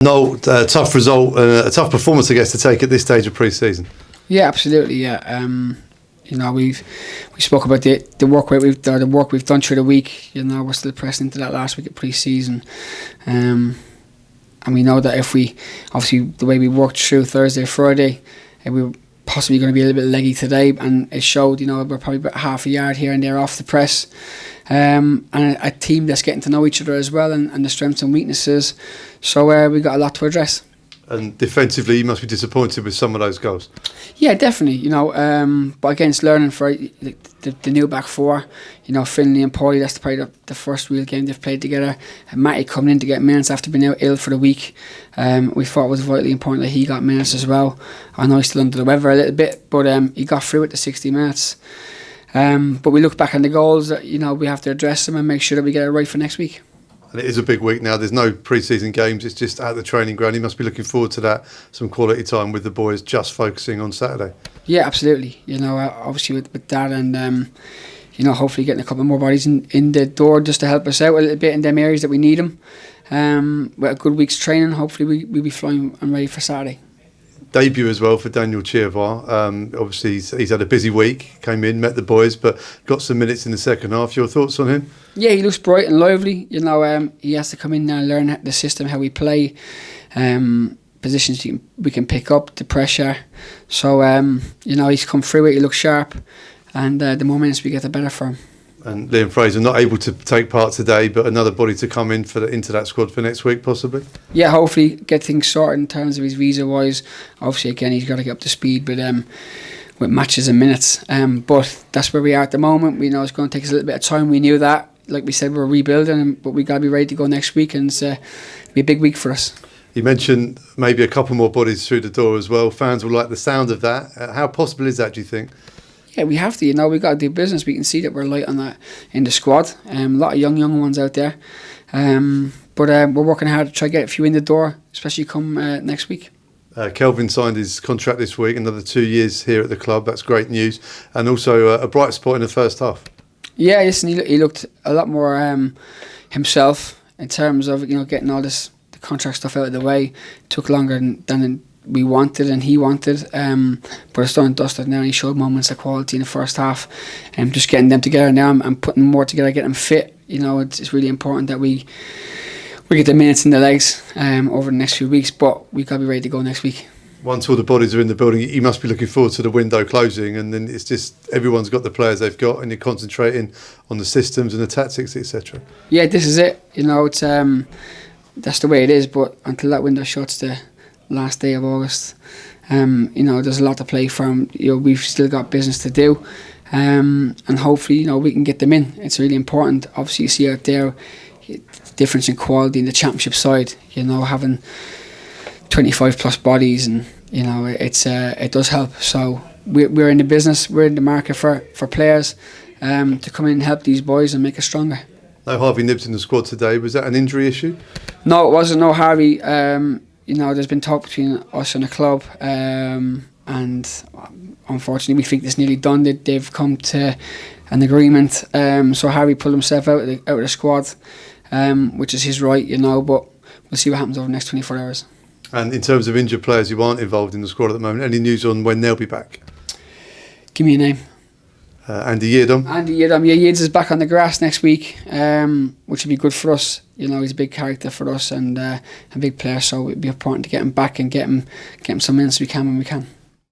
No, tough result, a tough performance, I guess, to take at this stage of pre-season. Yeah, absolutely. Yeah, we spoke about the work we've done through the week. We're still pressing into that last week of pre-season, and we know that if we obviously the way we worked through Thursday, Friday, we were possibly going to be a little bit leggy today, and it showed. We're probably about half a yard here and there off the press. And a team that's getting to know each other as well, and the strengths and weaknesses. So we've got a lot to address. And defensively, you must be disappointed with some of those goals. Yeah, definitely. But again, it's learning for the new back four. Finlay and Pompey, that's probably the first real game they've played together. And Matty coming in to get minutes after being out ill for the week. We thought it was vitally important that he got minutes as well. I know he's still under the weather a little bit, but he got through it to 60 minutes. But we look back on the goals that we have to address them and make sure that we get it right for next week. And it is a big week now. There's no pre-season games. It's just at the training ground. You must be looking forward to that. Some quality time with the boys, just focusing on Saturday. Yeah, absolutely. Obviously with that, and hopefully getting a couple more bodies in the door just to help us out a little bit in them areas that we need them. With a good week's training, hopefully we'll be flying and ready for Saturday. Debut as well for Daniel Chirvar. Obviously he's had a busy week, came in, met the boys, but got some minutes in the second half. Your thoughts on him? Yeah, he looks bright and lively. He has to come in and learn the system, how we play, positions we can pick up, the pressure. So he's come through it, he looks sharp, and the more minutes we get, the better for him. And Liam Fraser not able to take part today, but another body to come in into that squad for next week, possibly. Yeah, hopefully get things sorted in terms of his visa wise. Obviously, again, he's got to get up to speed with matches and minutes. But that's where we are at the moment. We know it's going to take us a little bit of time. We knew that. Like we said, we're rebuilding, but we got to be ready to go next week, and it'll be a big week for us. You mentioned maybe a couple more bodies through the door as well. Fans will like the sound of that. How possible is that, do you think? Yeah, we have to. We've got to do business. We can see that we're light on that in the squad. A lot of young ones out there. But we're working hard to try to get a few in the door, especially come next week. Kelvin signed his contract this week, another 2 years here at the club. That's great news. And also a bright spot in the first half. Yeah, listen, he looked a lot more himself in terms of getting all the contract stuff out of the way. It took longer than we wanted and he wanted, but it's done and dusted now. He showed moments of quality in the first half, and just getting them together now and putting more together, getting them fit. It's really important that we get the minutes in the legs over the next few weeks, but we've got to be ready to go next week. Once all the bodies are in the building, you must be looking forward to the window closing, and then it's just everyone's got the players they've got, and you're concentrating on the systems and the tactics, etc. Yeah, this is it. It's that's the way it is. But until that window shuts, the last day of August, there's a lot to play from. We've still got business to do, and hopefully we can get them in. It's really important. Obviously, you see out there the difference in quality in the championship side. Having 25 plus bodies, and it does help. So we're in the business, we're in the market for players to come in and help these boys and make us stronger. No Harvey Nibbs in the squad today. Was that an injury issue? No, it wasn't. No Harvey. There's been talk between us and the club, and unfortunately we think it's nearly done. They've come to an agreement. So Harvey pulled himself out of the squad, which is his right, but we'll see what happens over the next 24 hours. And in terms of injured players who aren't involved in the squad at the moment, any news on when they'll be back? Give me a name. Andy Yeardom. Andy Yeardom, yeah, Yeards is back on the grass next week, which will be good for us. He's a big character for us and a big player, so it'd be important to get him back and get him some minutes we can when we can.